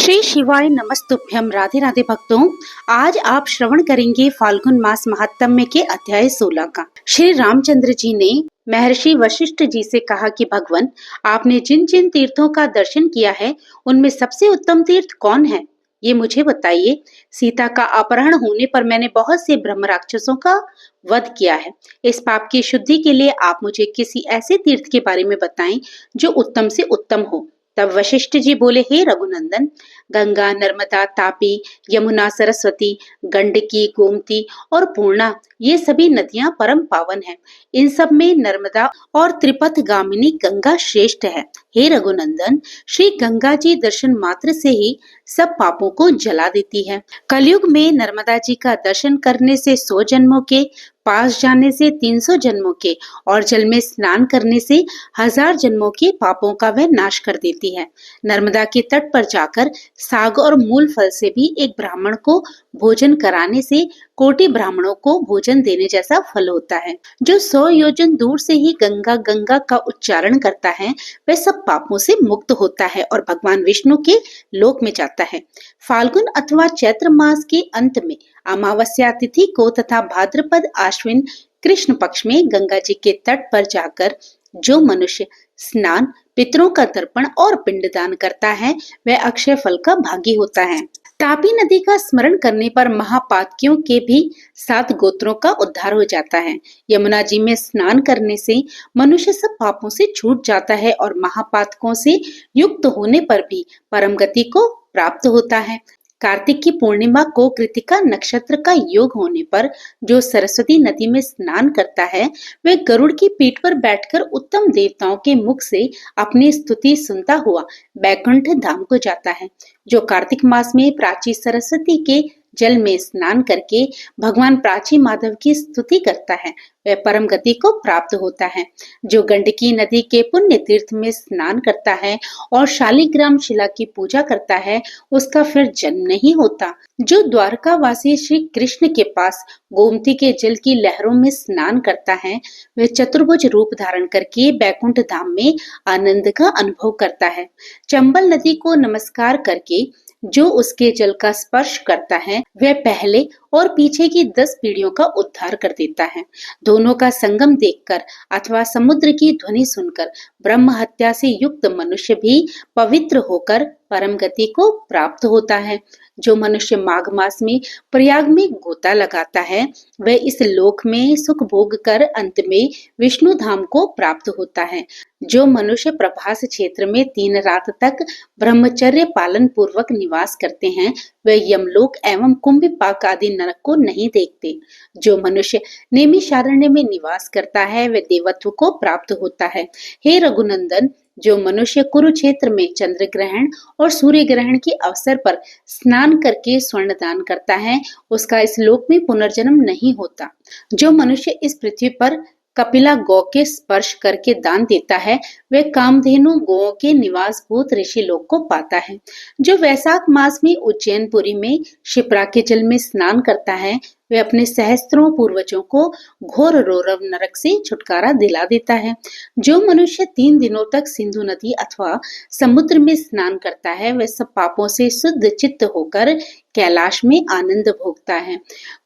श्री शिवाय नमस्तुभ्यम। राधे राधे भक्तों, आज आप श्रवण करेंगे फाल्गुन मास महात्म्य के अध्याय 16 का। श्री रामचंद्र जी ने महर्षि वशिष्ठ जी से कहा कि भगवान, आपने जिन जिन तीर्थों का दर्शन किया है उनमें सबसे उत्तम तीर्थ कौन है, ये मुझे बताइए। सीता का अपहरण होने पर मैंने बहुत से ब्रह्म राक्षसों का वध किया है। इस पाप की शुद्धि के लिए आप मुझे किसी ऐसे तीर्थ के बारे में बताएं जो उत्तम से उत्तम हो। तब वशिष्ठ जी बोले, हे रघुनंदन, गंगा, नर्मदा, तापी, यमुना, सरस्वती, गंडकी, गोमती और पूर्णा, ये सभी नदियां परम पावन हैं। इन सब में नर्मदा और त्रिपथ गामिनी गंगा श्रेष्ठ है। हे रघुनंदन, श्री गंगा जी दर्शन मात्र से ही सब पापों को जला देती है। कलयुग में नर्मदा जी का दर्शन करने से 100 जन्मों के, पास जाने से 300 जन्मों के और जल में स्नान करने से 1000 जन्मों के पापों का वह नाश कर देती है। नर्मदा के तट पर जाकर साग और मूल फल से भी एक ब्राह्मण को भोजन कराने से कोटि ब्राह्मणों को भोजन देने जैसा फल होता है। जो 100 योजन दूर से ही गंगा गंगा का उच्चारण करता है वह सब पापों से मुक्त होता है और भगवान विष्णु के लोक में जाता है। फाल्गुन अथवा चैत्र मास के अंत में अमावस्या तिथि को तथा भाद्रपद आश्विन कृष्ण पक्ष में गंगा जी के तट पर जाकर जो मनुष्य स्नान, पितरों का तर्पण और पिंडदान करता है वह अक्षय फल का भागी होता है। तापी नदी का स्मरण करने पर महापातकियों के भी 7 गोत्रों का उद्धार हो जाता है। यमुना जी में स्नान करने से मनुष्य सब पापों से छूट जाता है और महापातकों से युक्त होने पर भी परम गति को प्राप्त होता है। कार्तिक की पूर्णिमा को कृतिका नक्षत्र का योग होने पर जो सरस्वती नदी में स्नान करता है वह गरुड़ की पीठ पर बैठकर उत्तम देवताओं के मुख से अपनी स्तुति सुनता हुआ बैकुंठ धाम को जाता है। जो कार्तिक मास में प्राची सरस्वती के जल में स्नान करके भगवान प्राची माधव की स्तुति करता है वह परम गति को प्राप्त होता है। जो गंडकी नदी के पुण्य तीर्थ में स्नान करता है और शालिग्राम शिला की पूजा करता है उसका फिर जन्म नहीं होता। जो द्वारका वासी श्री कृष्ण के पास गोमती के जल की लहरों में स्नान करता है वह चतुर्भुज रूप धारण करके बैकुंठ धाम में आनंद का अनुभव करता है। चंबल नदी को नमस्कार करके जो उसके जल का स्पर्श करता है वह पहले और पीछे की 10 पीढ़ियों का उद्धार कर देता है। दोनों का संगम देखकर अथवा समुद्र की ध्वनि सुनकर ब्रह्म हत्या से युक्त मनुष्य भी पवित्र होकर परम गति को प्राप्त होता है। जो मनुष्य माघ मास में प्रयाग में गोता लगाता है वह इस लोक में सुख भोग कर अंत में विष्णु धाम को प्राप्त होता है। जो मनुष्य प्रभास क्षेत्र में 3 रात तक ब्रह्मचर्य पालन पूर्वक निवास करते हैं वह यमलोक एवं कुंभिपाक आदि नरक को नहीं देखते। जो मनुष्य नेमिषारण्य में निवास करता है वह देवत्व को प्राप्त होता है। हे रघुनंदन, जो मनुष्य कुरुक्षेत्र में चंद्र ग्रहण और सूर्य ग्रहण के अवसर पर स्नान करके स्वर्ण दान करता है उसका इस लोक में पुनर्जन्म नहीं होता। जो मनुष्य इस पृथ्वी पर कपिला गौ के स्पर्श करके दान देता है वह कामधेनु गौओं के निवास भूत ऋषि लोक को पाता है। जो वैशाख मास में उज्जैनपुरी में शिप्रा के जल में स्नान करता है वह अपने सहस्त्रों पूर्वजों को घोर रौरव नरक से छुटकारा दिला देता है। जो मनुष्य 3 दिनों तक सिंधु नदी अथवा समुद्र में स्नान करता है वह सब पापों से शुद्ध चित्त होकर कैलाश में आनंद भोगता है।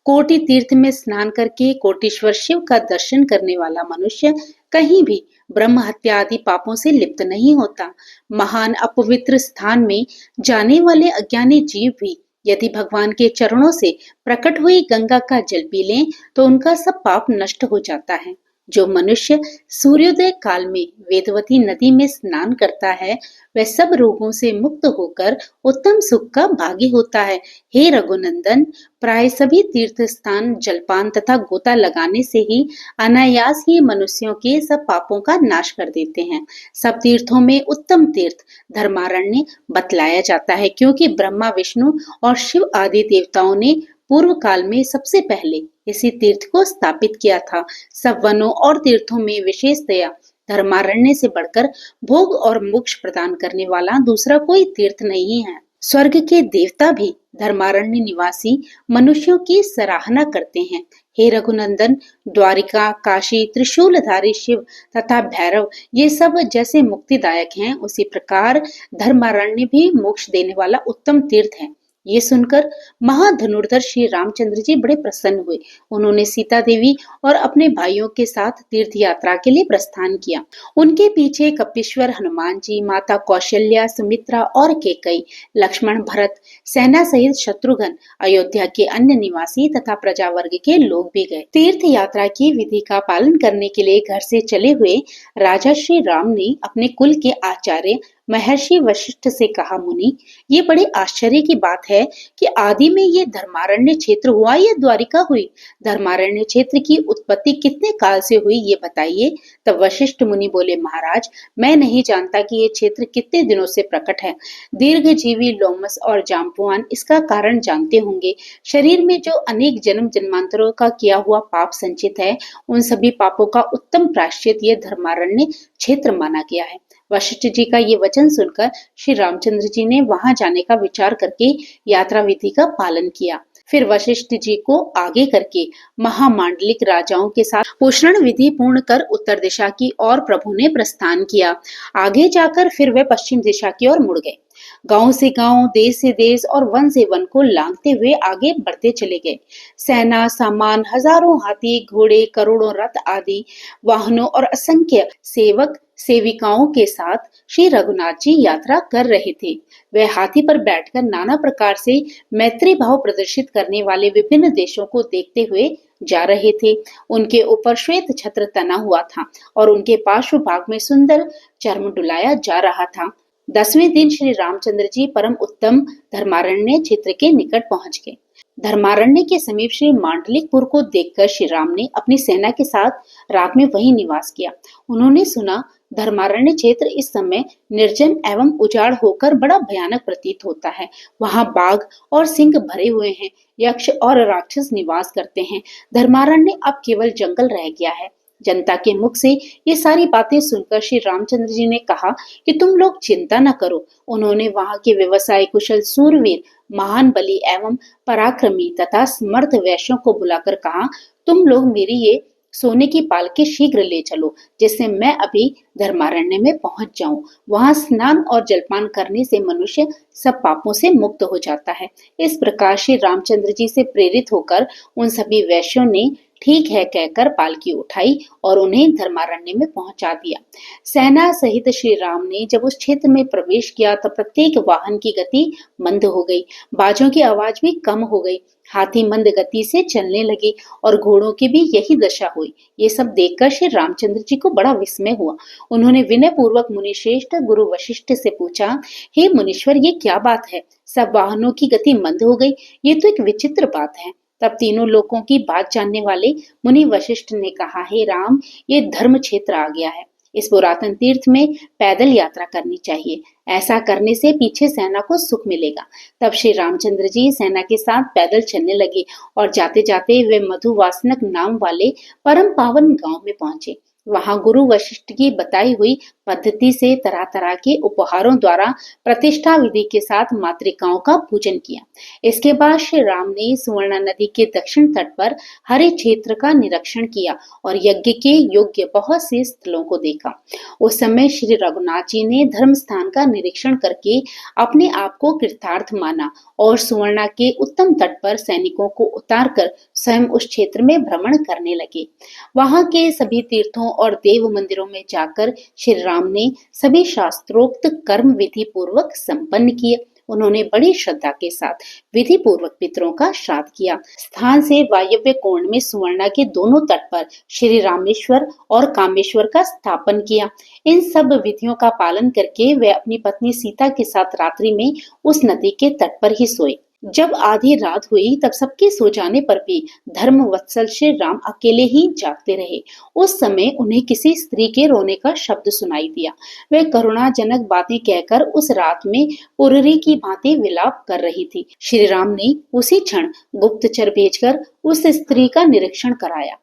कोटि तीर्थ में स्नान करके कोटीश्वर शिव का दर्शन करने वाला मनुष्य कहीं भी ब्रह्म हत्या आदि पापों से लिप्त नहीं होता। महान अपवित्र स्थान में जाने वाले अज्ञानी जीव भी यदि भगवान के चरणों से प्रकट हुई गंगा का जल पी लें तो उनका सब पाप नष्ट हो जाता है। जो मनुष्य सूर्योदय काल में वेदवती नदी में स्नान करता है वह सब रोगों से मुक्त होकर उत्तम सुख का भागी होता है। हे रघुनंदन, प्राय सभी तीर्थ स्थान जलपान तथा गोता लगाने से ही अनायास ही मनुष्यों के सब पापों का नाश कर देते हैं। सब तीर्थों में उत्तम तीर्थ धर्मारण्य बतलाया जाता है क्योंकि ब्रह्मा, विष्णु और शिव आदि देवताओं ने पूर्व काल में सबसे पहले इसी तीर्थ को स्थापित किया था। सब वनों और तीर्थों में विशेषतया धर्मारण्य से बढ़कर भोग और मोक्ष प्रदान करने वाला दूसरा कोई तीर्थ नहीं है। स्वर्ग के देवता भी धर्मारण्य निवासी मनुष्यों की सराहना करते हैं। हे रघुनंदन, द्वारिका, काशी, त्रिशूलधारी शिव तथा भैरव ये सब जैसे मुक्तिदायक हैं, उसी प्रकार धर्मारण्य भी मोक्ष देने वाला उत्तम तीर्थ है। ये सुनकर महाधनुर्धर श्री रामचंद्र जी बड़े प्रसन्न हुए। उन्होंने सीता देवी और अपने भाइयों के साथ तीर्थ यात्रा के लिए प्रस्थान किया। उनके पीछे कपीश्वर हनुमान जी, माता कौशल्या, सुमित्रा और केकई, लक्ष्मण, भरत, सेना सहित शत्रुघ्न, अयोध्या के अन्य निवासी तथा प्रजा वर्ग के लोग भी गए। तीर्थ यात्रा की विधि का पालन करने के लिए घर से चले हुए राजा श्री राम ने अपने कुल के आचार्य महर्षि वशिष्ठ से कहा, मुनि, ये बड़े आश्चर्य की बात है कि आदि में ये धर्मारण्य क्षेत्र हुआ या द्वारिका हुई? धर्मारण्य क्षेत्र की उत्पत्ति कितने काल से हुई, ये बताइए। तब वशिष्ठ मुनि बोले, महाराज, मैं नहीं जानता कि ये क्षेत्र कितने दिनों से प्रकट है। दीर्घजीवी लोमस और जाम्बुवान इसका कारण जानते होंगे। शरीर में जो अनेक जन्म जन्मांतरों का किया हुआ पाप संचित है, उन सभी पापों का उत्तम प्रायश्चित ये धर्मारण्य क्षेत्र माना गया है। वशिष्ठ जी का ये वचन सुनकर श्री रामचंद्र जी ने वहां जाने का विचार करके यात्रा विधि का पालन किया। फिर वशिष्ठ जी को आगे करके महामांडलिक राजाओं के साथ पोषण विधि पूर्ण कर उत्तर दिशा की ओर प्रभु ने प्रस्थान किया। आगे जाकर फिर वे पश्चिम दिशा की ओर मुड़ गए। गांव से गांव, देश से देश और वन से वन को लांघते हुए आगे बढ़ते चले गए। सेना, सामान, हजारों हाथी, घोड़े, करोड़ों रथ आदि वाहनों और असंख्य सेवक सेविकाओं के साथ श्री रघुनाथ जी यात्रा कर रहे थे। वे हाथी पर बैठकर नाना प्रकार से मैत्री भाव प्रदर्शित करने वाले विभिन्न देशों को देखते हुए जा रहे थे। उनके ऊपर श्वेत छत्र तना हुआ था और उनके पार्श्व भाग में सुंदर चर्म डुलाया जा रहा था। 10वें दिन श्री रामचंद्र जी परम उत्तम धर्मारण्य क्षेत्र के निकट पहुंच गए। धर्मारण्य के समीप श्री मांडलिकपुर को देखकर श्री राम ने अपनी सेना के साथ रात में वहीं निवास किया। उन्होंने सुना, धर्मारण्य क्षेत्र इस समय निर्जन एवं उजाड़ होकर बड़ा भयानक प्रतीत होता है। वहां बाघ और सिंह भरे हुए हैं, यक्ष और राक्षस निवास करते हैं। धर्मारण्य अब केवल जंगल रह गया है। जनता के मुख से ये सारी बातें सुनकर श्री रामचंद्र जी ने कहा कि तुम लोग चिंता न करो। उन्होंने वहां के व्यवसाय कुशल सूरवीर, महान बली एवं पराक्रमी तथा समर्थ वैश्यों को बुलाकर कहा, तुम लोग मेरी ये सोने की पालकी शीघ्र ले चलो, जिससे मैं अभी धर्मारण्य में पहुंच जाऊं। वहां स्नान और जलपान करने से मनुष्य सब पापों से मुक्त हो जाता है। इस प्रकार श्री रामचंद्र जी से प्रेरित होकर उन सभी वैश्यों ने ठीक है कहकर पालकी उठाई और उन्हें धर्मारण्य में पहुंचा दिया। सेना सहित श्री राम ने जब उस क्षेत्र में प्रवेश किया तब प्रत्येक वाहन की गति मंद हो गई, बाजों की आवाज भी कम हो गई, हाथी मंद गति से चलने लगे और घोड़ों की भी यही दशा हुई। ये सब देखकर श्री रामचंद्र जी को बड़ा विस्मय हुआ। उन्होंने विनय पूर्वक मुनिश्रेष्ठ गुरु वशिष्ठ से पूछा, हे मुनीश्वर, ये क्या बात है? सब वाहनों की गति मंद हो गई, ये तो एक विचित्र बात है। तब तीनों लोगों की बात जानने वाले मुनि वशिष्ठ ने कहा, हे राम, ये धर्म क्षेत्र आ गया है। इस पुरातन तीर्थ में पैदल यात्रा करनी चाहिए। ऐसा करने से पीछे सेना को सुख मिलेगा। तब श्री रामचंद्र जी सेना के साथ पैदल चलने लगे और जाते जाते वे मधुवासनक नाम वाले परम पावन गांव में पहुंचे। वहां गुरु वशिष्ठ की बताई हुई पद्धति से तरह तरह के उपहारों द्वारा प्रतिष्ठा विधि के साथ मातृकाओं का पूजन किया। इसके बाद श्री राम ने सुवर्णा नदी के दक्षिण तट पर हरे क्षेत्र का निरीक्षण किया और यज्ञ के योग्य बहुत से स्थलों को देखा। उस समय श्री रघुनाथ जी ने धर्म स्थान का निरीक्षण करके अपने आप को कृतार्थ माना और सुवर्णा के उत्तम तट पर सैनिकों को उतारकर स्वयं उस क्षेत्र में भ्रमण करने लगे। वहां के सभी तीर्थों और देव मंदिरों में जाकर श्री राम ने सभी शास्त्रोक्त कर्म विधि पूर्वक संपन्न किए। उन्होंने बड़ी श्रद्धा के साथ विधि पूर्वक पितरों का श्राद्ध किया। स्थान से वायव्य कोण में सुवर्णा के दोनों तट पर श्री रामेश्वर और कामेश्वर का स्थापन किया। इन सब विधियों का पालन करके वे अपनी पत्नी सीता के साथ रात्रि में उस नदी के तट पर ही सोए। जब आधी रात हुई तब सबके सो जाने पर भी धर्म वत्सल श्री राम अकेले ही जागते रहे। उस समय उन्हें किसी स्त्री के रोने का शब्द सुनाई दिया। वे करुणाजनक बातें कहकर उस रात में पुररी की भांति विलाप कर रही थी। श्री राम ने उसी क्षण गुप्तचर भेजकर उस स्त्री का निरीक्षण कराया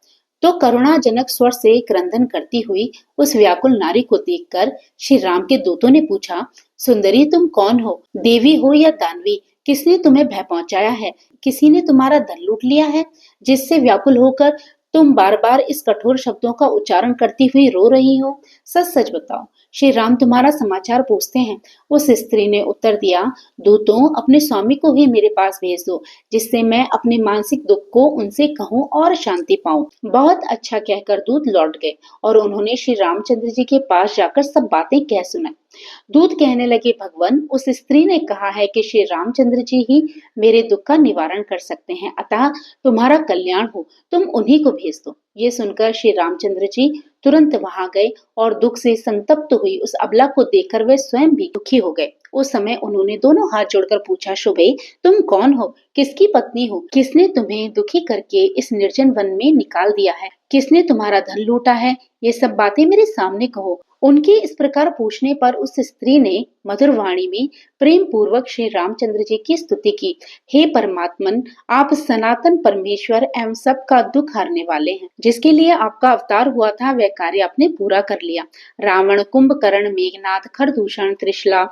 तो करुणाजनक स्वर से क्रंदन करती हुई उस व्याकुल नारी को देखकर श्री राम के दूतों ने पूछा, सुंदरी तुम कौन हो? देवी हो या दानवी? किसने तुम्हें भय पहुंचाया है? किसी ने तुम्हारा धन लूट लिया है, जिससे व्याकुल होकर तुम बार बार इस कठोर शब्दों का उच्चारण करती हुई रो रही हो? सच सच बताओ, श्री राम तुम्हारा समाचार पूछते हैं। उस स्त्री ने उत्तर दिया, दूतों, अपने स्वामी को ही मेरे पास भेज दो, जिससे मैं अपने मानसिक दुख को उनसे कहूँ और शांति पाऊं। बहुत अच्छा कहकर दूत लौट गए और उन्होंने श्री रामचंद्र जी के पास जाकर सब बातें कह सुनाई। दूत कहने लगे, भगवान, उस स्त्री ने कहा है कि श्री रामचंद्र जी ही मेरे दुख का निवारण कर सकते हैं, अतः तुम्हारा कल्याण हो, तुम उन्हीं को भेज दो। ये सुनकर श्री रामचंद्र जी तुरंत वहां गए और दुख से संतप्त हुई उस अबला को देखकर वे स्वयं भी दुखी हो गए। उस समय उन्होंने दोनों हाथ जोड़कर पूछा, शुभे, तुम कौन हो? किसकी पत्नी हो? किसने तुम्हें दुखी करके इस निर्जन वन में निकाल दिया है? किसने तुम्हारा धन लूटा है? ये सब बातें मेरे सामने कहो। उनके इस प्रकार पूछने पर उस स्त्री ने मधुर वाणी में प्रेम पूर्वक श्री रामचंद्र जी की स्तुति की। हे परमात्मन, आप सनातन परमेश्वर एवं सबका दुख हरने वाले हैं। जिसके लिए आपका अवतार हुआ था वह कार्य आपने पूरा कर लिया। रावण, कुंभकर्ण, मेघनाथ, खरदूषण, त्रिशला,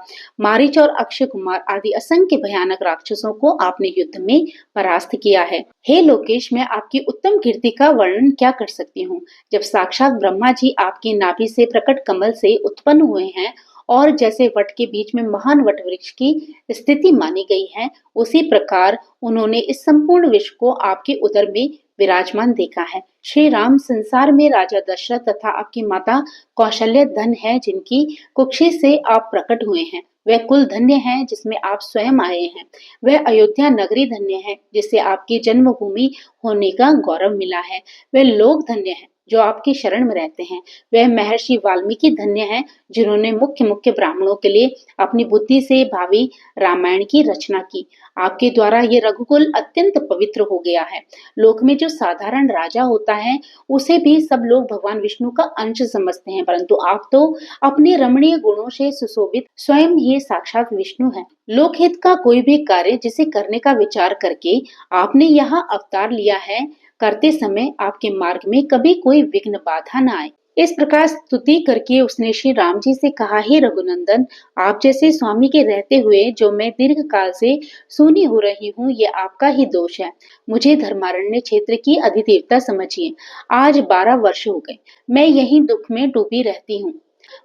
मारीच और अक्षय कुमार आदि असंख्य भयानक राक्षसों को आपने युद्ध में परास्त किया है। हे लोकेश, मैं आपकी उत्तम कीर्ति का वर्णन क्या कर सकती हूँ। जब साक्षात ब्रह्मा जी आपकी नाभि से प्रकट कमल से उत्पन्न हुए हैं और जैसे वट के बीच में महान वट वृक्ष की स्थिति मानी गई है, उसी प्रकार उन्होंने इस संपूर्ण विश्व को आपके उदर में विराजमान देखा है। श्री राम, संसार में राजा दशरथ तथा आपकी माता कौशल्य धन है, जिनकी कुक्षी से आप प्रकट हुए हैं। वह कुल धन्य है जिसमें आप स्वयं आए हैं। वह अयोध्या नगरी धन्य है जिसे आपकी जन्मभूमि होने का गौरव मिला है। वह लोग धन्य है जो आपकी शरण में रहते हैं। वह महर्षि वाल्मीकि धन्य है जिन्होंने मुख्य मुख्य ब्राह्मणों के लिए अपनी बुद्धि से भावी रामायण की रचना की। आपके द्वारा ये रघुकुल अत्यंत पवित्र हो गया है। लोक में जो साधारण राजा होता है उसे भी सब लोग भगवान विष्णु का अंश समझते हैं, परंतु आप तो अपने रमणीय गुणों से सुशोभित स्वयं ही साक्षात विष्णु हैं। लोकहित का कोई भी कार्य जिसे करने का विचार करके आपने यहाँ अवतार लिया है, करते समय आपके मार्ग में कभी कोई विघ्न बाधा न आए। इस प्रकार स्तुति करके उसने श्री राम जी से कहा, हे रघुनंदन, आप जैसे स्वामी के रहते हुए जो मैं दीर्घ काल से सूनी हो रही हूँ, ये आपका ही दोष है। मुझे धर्मारण्य क्षेत्र की अधिदेवता समझिए। आज 12 वर्ष हो गए मैं यही दुख में डूबी रहती हूँ।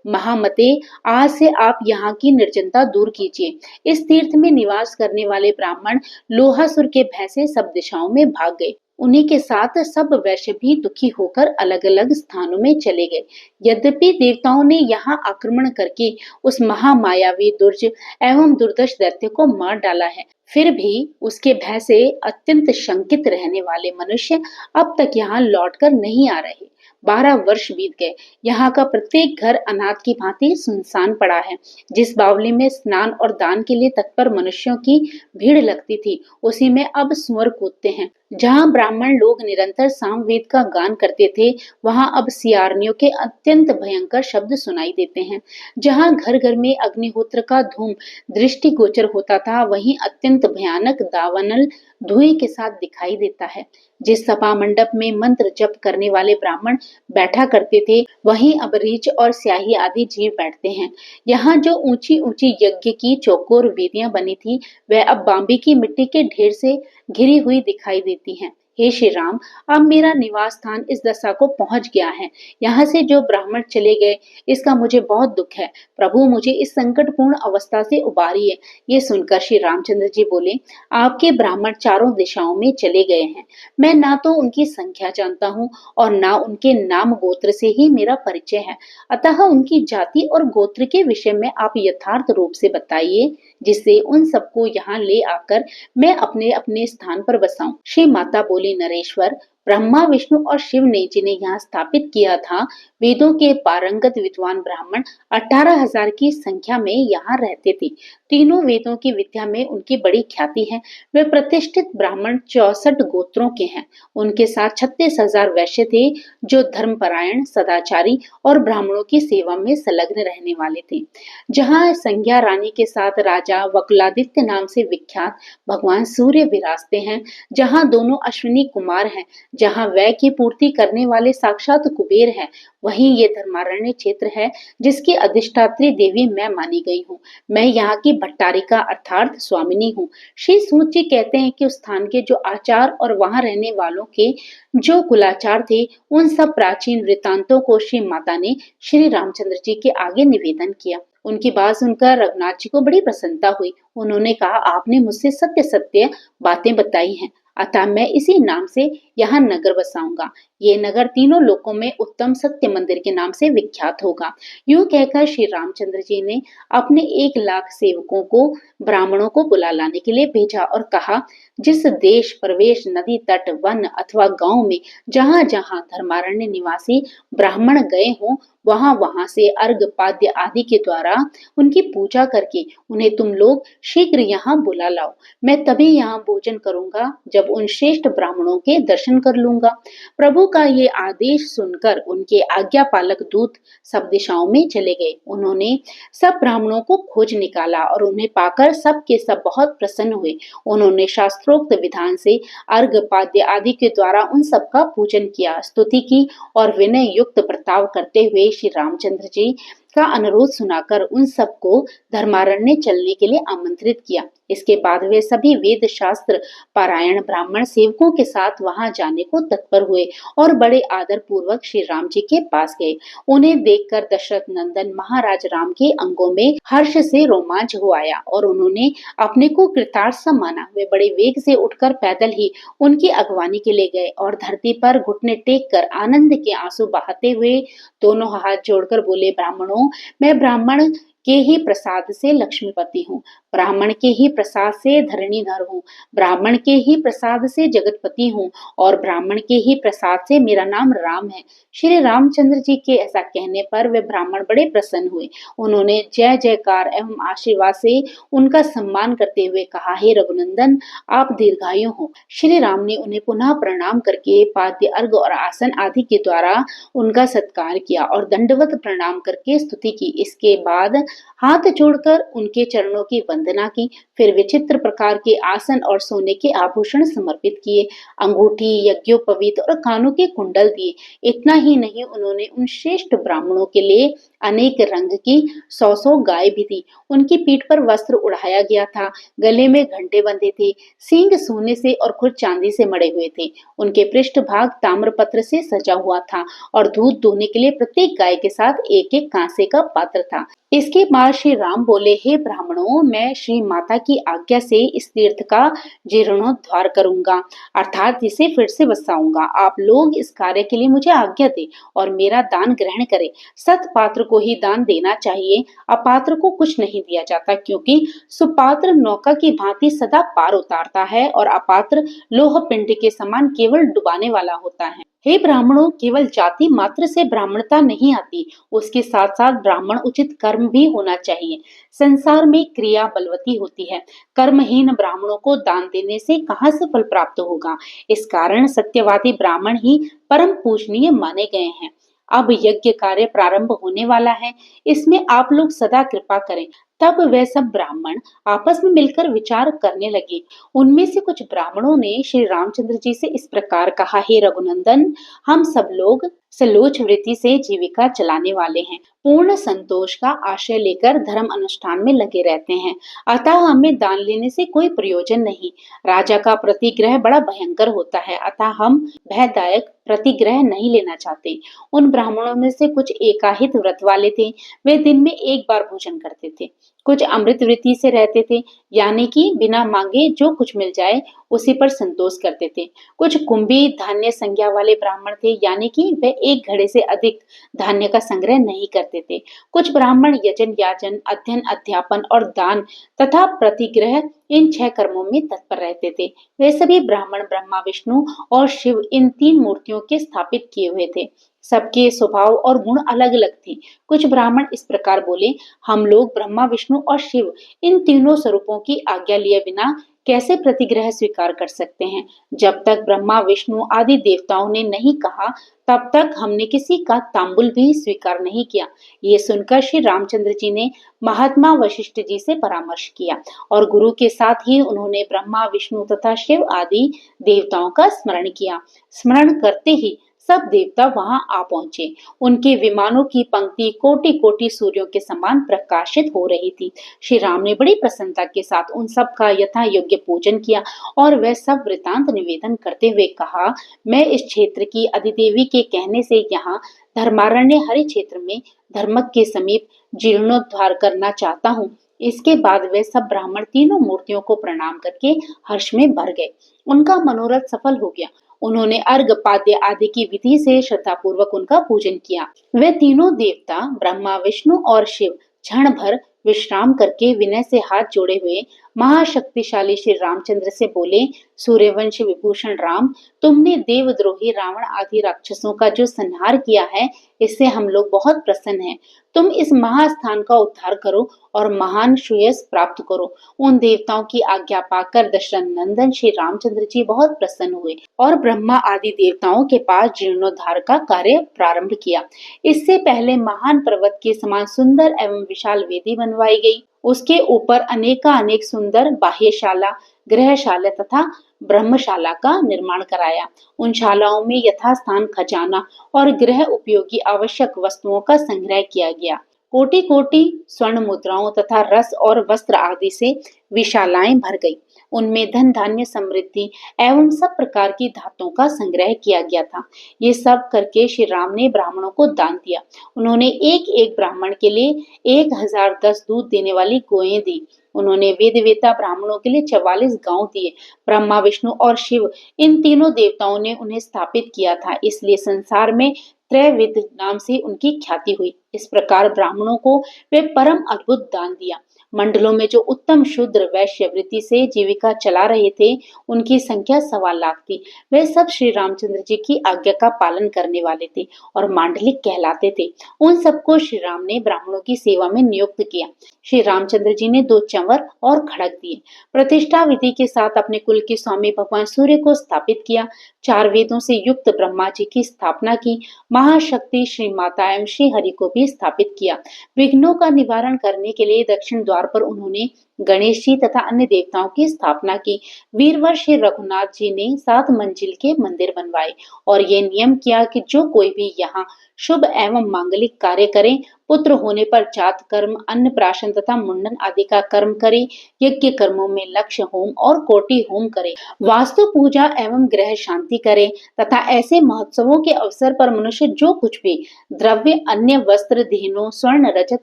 महामते, आज से आप यहाँ की निर्जनता दूर कीजिए। इस तीर्थ में निवास करने वाले ब्राह्मण लोहासुर के भय से सब दिशाओं में भाग गए। उन्हीं के साथ सब वैश्य भी दुखी होकर अलग अलग स्थानों में चले गए। यद्यपि देवताओं ने यहाँ आक्रमण करके उस महामायावी दुर्ज एवं दुर्दश दैत्य को मार डाला है, फिर भी उसके भय से अत्यंत शंकित रहने वाले मनुष्य अब तक यहाँ लौटकर नहीं आ रहे। 12 वर्ष बीत गए। यहाँ का प्रत्येक घर अनाथ की भांति सुनसान पड़ा है। जिस बावली में स्नान और दान के लिए तत्पर मनुष्यों की भीड़ लगती थी, उसी में अब सुअर कूदते हैं। जहाँ ब्राह्मण लोग निरंतर सामवेद का गान करते थे, वहाँ अब सियारनियों के अत्यंत भयंकर शब्द सुनाई देते हैं। जहाँ घर घर में अग्निहोत्र का धूम दृष्टि गोचर होता था, वहीं अत्यंत भयानक दावानल धुएं के साथ दिखाई देता है। जिस सभा मंडप में मंत्र जप करने वाले ब्राह्मण बैठा करते थे, वहीं अब रीछ और स्याही आदि जीव बैठते हैं। यहाँ जो ऊंची ऊंची यज्ञ की चौकोर वेदियां बनी थी, वह अब बांबी की मिट्टी के ढेर से घिरी हुई दिखाई देती हैं। हे श्री राम, अब मेरा निवास स्थान इस दशा को पहुंच गया है। यहाँ से जो ब्राह्मण चले गए, इसका मुझे बहुत दुख है। प्रभु, मुझे इस संकटपूर्ण अवस्था से उबारिए। ये सुनकर श्री रामचंद्र जी बोले, आपके ब्राह्मण चारों दिशाओं में चले गए हैं। मैं ना तो उनकी संख्या जानता हूँ और ना उनके नाम गोत्र से ही मेरा परिचय है, अतः उनकी जाति और गोत्र के विषय में आप यथार्थ रूप से बताइए, जिससे उन सबको यहाँ ले आकर मैं अपने अपने स्थान पर बसाऊं। श्री माता बोली, नरेश्वर, ब्रह्मा, विष्णु और शिव ने जिन्हें यहाँ स्थापित किया था, वेदों के पारंगत विद्वान ब्राह्मण 18,000 की संख्या में यहाँ रहते थे। तीनों वेदों की विद्या में उनकी बड़ी ख्याति है। वे प्रतिष्ठित ब्राह्मण 64 गोत्रों के हैं। उनके साथ 36,000 वैश्य थे, जो धर्मपरायण, सदाचारी और ब्राह्मणों की सेवा में संलग्न रहने वाले थे। जहाँ संज्ञा रानी के साथ राजा वकुलादित्य नाम से विख्यात भगवान सूर्य विराजते हैं, जहाँ दोनों अश्विनी कुमार हैं, जहाँ व्यय की पूर्ति करने वाले साक्षात कुबेर हैं, वहीं ये धर्मारण्य क्षेत्र है जिसकी अधिष्ठात्री देवी मैं मानी गई हूँ। मैं यहाँ की भट्टारिका अर्थात स्वामिनी हूँ। श्री सूत जी कहते हैं कि उस स्थान के जो आचार और वहां रहने वालों के जो कुलाचार थे, उन सब प्राचीन वृतांतों को श्री माता ने श्री रामचंद्र जी के आगे निवेदन किया। उनकी बात सुनकर रघुनाथ जी को बड़ी प्रसन्नता हुई। उन्होंने कहा, आपने मुझसे सत्य सत्य बातें बताई हैं, अतः मैं इसी नाम से यहाँ नगर बसाऊंगा। ये नगर तीनों लोकों में उत्तम सत्य मंदिर के नाम से विख्यात होगा। यूं कहकर श्री रामचंद्र जी ने अपने 1 लाख सेवकों को ब्राह्मणों को बुला लाने के लिए भेजा और कहा, जिस देश प्रवेश नदी तट वन अथवा गांव में जहां जहां धर्मारण्य निवासी ब्राह्मण गए हों, वहां वहां से अर्घ पाद्य आदि के द्वारा उनकी पूजा करके उन्हें तुम लोग शीघ्र यहाँ बुला लाओ। मैं तभी यहाँ भोजन करूंगा जब उन श्रेष्ठ ब्राह्मणों के दर्शन कर लूंगा। प्रभु का ये आदेश सुनकर उनके आज्ञा पालक दूत सब दिशाओं में चले गए। उन्होंने सब ब्राह्मणों को खोज निकाला और उन्हें पाकर सब के सब बहुत प्रसन्न हुए। उन्होंने शास्त्रोक्त विधान से अर्घ पाद्य आदि के द्वारा उन सब का पूजन किया, स्तुति की और विनय युक्त बर्ताव करते हुए श्री रामचंद्र जी का अनुरोध सुनाकर उन सबको धर्मारण्य चलने के लिए आमंत्रित किया। इसके बाद वे सभी वेद शास्त्र पारायण ब्राह्मण सेवकों के साथ वहां जाने को तत्पर हुए और बड़े आदर पूर्वक श्री राम जी के पास गए। उन्हें देखकर दशरथ नंदन महाराज राम के अंगों में हर्ष से रोमांच हो आया और उन्होंने अपने को कृतार्थ सा माना। वे बड़े वेग से उठकर पैदल ही उनकी अगवानी के लिए गए और धरती पर घुटने टेक कर आनंद के आंसू बहाते हुए दोनों हाथ जोड़कर बोले, ब्राह्मणों, मैं ब्राह्मण के ही प्रसाद से लक्ष्मीपति हूँ, ब्राह्मण के ही प्रसाद से धरणीधर हूँ, ब्राह्मण के ही प्रसाद से जगतपति हूँ और ब्राह्मण के ही प्रसाद से मेरा नाम राम है। श्री रामचंद्र जी के ऐसा कहने पर वे ब्राह्मण बड़े प्रसन्न हुए। उन्होंने जय जयकार एवं आशीर्वाद से उनका सम्मान करते हुए कहा, हे रघुनंदन, आप दीर्घायु हो। श्री राम ने उन्हें पुनः प्रणाम करके पाद्य अर्घ और आसन आदि के द्वारा उनका सत्कार किया और दंडवत प्रणाम करके स्तुति की। इसके बाद हाथ जोड़कर उनके चरणों की वंदना की। फिर विचित्र प्रकार के आसन और सोने के आभूषण समर्पित किए, अंगूठी, यज्ञोपवीत और कानों के कुंडल दिए। इतना ही नहीं, उन्होंने उन श्रेष्ठ ब्राह्मणों के लिए अनेक रंग की 100 गाय भी दी। उनकी पीठ पर वस्त्र उड़ाया गया था, गले में घंटे बंधे थे, सींग सोने से और खुर चांदी से मढ़े हुए थे। उनके पृष्ठ भाग ताम्रपत्र से सजा हुआ था और दूध दोहने के लिए प्रत्येक गाय के साथ एक एक कांसे का पात्र था। इसके बाद श्री राम बोले, हे ब्राह्मणों, मैं श्री माता की आज्ञा से इस तीर्थ का जीर्णोद्धार करूंगा, अर्थात इसे फिर से बसाऊंगा। आप लोग इस कार्य के लिए मुझे आज्ञा दे और मेरा दान ग्रहण करें। सत पात्र को ही दान देना चाहिए, अपात्र को कुछ नहीं दिया जाता, क्योंकि सुपात्र नौका की भांति सदा पार उतारता है और अपात्र लोह पिंड के समान केवल डुबाने वाला होता है। हे ब्राह्मणों, केवल जाति मात्र से ब्राह्मणता नहीं आती, उसके साथ साथ ब्राह्मण उचित कर्म भी होना चाहिए। संसार में क्रिया बलवती होती है, कर्महीन ब्राह्मणों को दान देने से कहाँ से फल प्राप्त होगा। इस कारण सत्यवादी ब्राह्मण ही परम पूजनीय माने गए हैं। अब यज्ञ कार्य प्रारंभ होने वाला है, इसमें आप लोग सदा कृपा करें। तब वह सब ब्राह्मण आपस में मिलकर विचार करने लगे। उनमें से कुछ ब्राह्मणों ने श्री रामचंद्र जी से इस प्रकार कहा, हे रघुनंदन, हम सब लोग सलोच वृत्ति से जीविका चलाने वाले हैं, पूर्ण संतोष का आश्रय लेकर धर्म अनुष्ठान में लगे रहते हैं, अतः हमें दान लेने से कोई प्रयोजन नहीं। राजा का प्रतिग्रह बड़ा भयंकर होता है, अतः हम भयदायक प्रतिग्रह नहीं लेना चाहते। उन ब्राह्मणों में से कुछ एकाहित व्रत वाले थे, वे दिन में एक बार भोजन करते थे। कुछ अमृत वृत्ति से रहते थे, यानी कि बिना मांगे जो कुछ मिल जाए उसी पर संतोष करते थे। कुछ कुंभी धान्य संज्ञा वाले ब्राह्मण थे, यानी कि वे एक घड़े से अधिक धान्य का संग्रह नहीं करते थे। कुछ ब्राह्मण यजन याजन, अध्ययन अध्यापन और दान तथा प्रतिग्रह, इन 6 कर्मों में तत्पर रहते थे। वे सभी ब्राह्मण ब्रह्मा, विष्णु और शिव, इन 3 मूर्तियों के स्थापित किए हुए थे। सबके स्वभाव और गुण अलग अलग थे। कुछ ब्राह्मण इस प्रकार बोले, हम लोग ब्रह्मा, विष्णु और शिव, इन तीनों स्वरूपों की आज्ञा लिए बिना कैसे प्रतिग्रह स्वीकार कर सकते हैं? जब तक ब्रह्मा विष्णु आदि देवताओं ने नहीं कहा, तब तक हमने किसी का तांबुल भी स्वीकार नहीं किया। ये सुनकर श्री रामचंद्र जी ने महात्मा वशिष्ठ जी से परामर्श किया और गुरु के साथ ही उन्होंने ब्रह्मा विष्णु तथा शिव आदि देवताओं का स्मरण किया। स्मरण करते ही सब देवता वहां आ पहुंचे। उनके विमानों की पंक्ति कोटि कोटि सूर्यों के समान प्रकाशित हो रही थी। श्री राम ने बड़ी प्रसन्नता के साथ उन सब का यथा योग्य पूजन किया और वह सब वृतांत निवेदन करते हुए कहा, मैं इस क्षेत्र की अधिदेवी के कहने से यहाँ धर्मारण्य हरि क्षेत्र में धर्मक के समीप जीर्णोद्धार करना चाहता हूँ। इसके बाद वे सब ब्राह्मण तीनों मूर्तियों को प्रणाम करके हर्ष में भर गए। उनका मनोरथ सफल हो गया। उन्होंने अर्घ पाद्य आदि की विधि से श्रद्धा पूर्वक उनका पूजन किया। वे तीनों देवता ब्रह्मा विष्णु और शिव क्षण भर विश्राम करके विनय से हाथ जोड़े हुए महाशक्तिशाली श्री रामचंद्र से बोले, सूर्यवंश विभूषण राम, तुमने देवद्रोही रावण आदि राक्षसों का जो संहार किया है, इससे हम लोग बहुत प्रसन्न हैं। तुम इस महास्थान का उद्धार करो और महान श्रेयस प्राप्त करो। उन देवताओं की आज्ञा पाकर दशरथ नंदन श्री रामचंद्र जी बहुत प्रसन्न हुए और ब्रह्मा आदि देवताओं के पास जीर्णोद्धार का कार्य प्रारंभ किया। इससे पहले महान पर्वत के समान सुंदर एवं विशाल वेदी बनवाई गई। उसके ऊपर अनेकानेक सुंदर बाह्यशाला, गृहशाला तथा ब्रह्मशाला का निर्माण कराया। उन शालाओं में यथास्थान खजाना और गृह उपयोगी आवश्यक वस्तुओं का संग्रह किया गया। कोटि कोटि स्वर्ण मुद्राओं तथा रस और वस्त्र आदि से विशालाएं भर गई। उनमें धन धान्य समृद्धि एवं सब प्रकार की धातुओं का संग्रह किया गया था। ये सब करके श्री राम ने ब्राह्मणों को दान दिया। उन्होंने एक एक ब्राह्मण के लिए 1010 दूध देने वाली गोएं दी। उन्होंने वेद वेता ब्राह्मणों के लिए 44 गांव दिए। ब्रह्मा विष्णु और शिव इन तीनों देवताओं ने उन्हें स्थापित किया था, इसलिए संसार में त्रैविद नाम से उनकी ख्याति हुई। इस प्रकार ब्राह्मणों को वे परम अद्भुत दान दिया। मंडलों में जो उत्तम शूद्र वैश्य वृत्ति से जीविका चला रहे थे, उनकी संख्या 1.25 लाख थी। वे सब श्री रामचंद्र जी की आज्ञा का पालन करने वाले थे और मांडलिक कहलाते थे। उन सबको श्री राम ने ब्राह्मणों की सेवा में नियुक्त किया। श्री रामचंद्र जी ने 2 चंवर और खड़ग दिए। प्रतिष्ठा विधि के साथ अपने कुल के स्वामी भगवान सूर्य को स्थापित किया। 4 वेदों से युक्त ब्रह्मा जी की स्थापना की। महाशक्ति श्री माता एवं श्री हरि को भी स्थापित किया। विघ्नों का निवारण करने के लिए दक्षिण द्वार पर उन्होंने गणेश जी तथा अन्य देवताओं की स्थापना की। वीरवर श्री रघुनाथ जी ने 7 मंजिल के मंदिर बनवाए और ये नियम किया कि जो कोई भी यहाँ शुभ एवं मांगलिक कार्य करे, पुत्र होने पर जात कर्म, अन्नप्राशन तथा मुंडन आदि का कर्म करे, यज्ञ कर्मों में लक्ष्य होम और कोटि होम करे, वास्तु पूजा एवं ग्रह शांति करे तथा ऐसे महोत्सवों के अवसर पर मनुष्य जो कुछ भी द्रव्य, अन्य वस्त्र, दीनों, स्वर्ण, रजत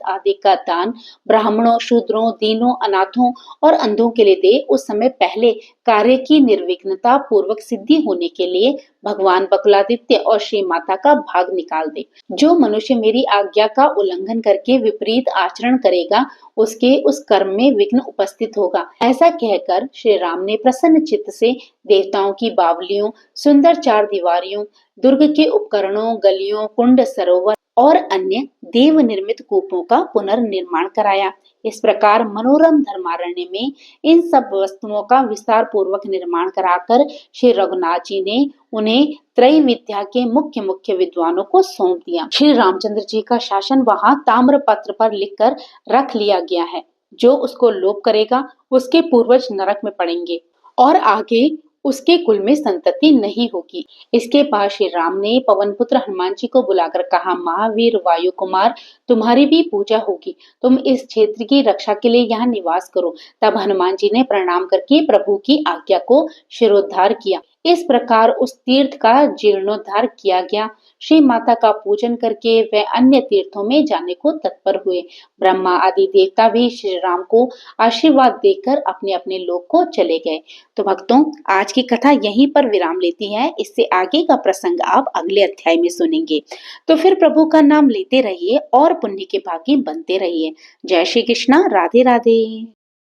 आदि का दान ब्राह्मणों, शूद्रों, दीनों, अनाथों और अंधों के लिए दे, उस समय पहले कार्य की निर्विघ्नता पूर्वक सिद्धि होने के लिए भगवान बकुलादित्य और श्री माता का भाग निकाल दे। जो मनुष्य मेरी आज्ञा का उल्लंघन करके विपरीत आचरण करेगा, उसके उस कर्म में विघ्न उपस्थित होगा। ऐसा कहकर श्री राम ने प्रसन्न चित्त से देवताओं की बावलियों, सुंदर 4 दीवारियों, दुर्ग के उपकरणों, गलियों, कुंड, सरोवर और अन्य देव निर्मित कूपों का पुनर्निर्माण कराया। इस प्रकार मनोरम धर्मारण्य में इन सब वस्तुओं का विस्तार पूर्वक निर्माण कराकर श्री रघुनाथ जी ने उन्हें त्रैविद्या के मुख्य मुख्य विद्वानों को सौंप दिया। श्री रामचंद्र जी का शासन वहां ताम्र पत्र पर लिखकर रख लिया गया है। जो उसको लोप करेगा, उसके पूर्वज नरक में पड़ेंगे और आगे उसके कुल में संतति नहीं होगी। इसके बाद श्री राम ने पवन पुत्र हनुमान जी को बुलाकर कहा, महावीर वायु कुमार, तुम्हारी भी पूजा होगी। तुम इस क्षेत्र की रक्षा के लिए यहाँ निवास करो। तब हनुमान जी ने प्रणाम करके प्रभु की आज्ञा को शिरोद्धार किया। इस प्रकार उस तीर्थ का जीर्णोद्धार किया गया। श्री माता का पूजन करके वे अन्य तीर्थों में जाने को तत्पर हुए। ब्रह्मा आदि देवता भी श्री राम को आशीर्वाद देकर अपने अपने लोक को चले गए। तो भक्तों, आज की कथा यहीं पर विराम लेती है। इससे आगे का प्रसंग आप अगले अध्याय में सुनेंगे। तो फिर प्रभु का नाम लेते रहिए और पुण्य के भागी बनते रहिए। जय श्री कृष्णा, राधे राधे।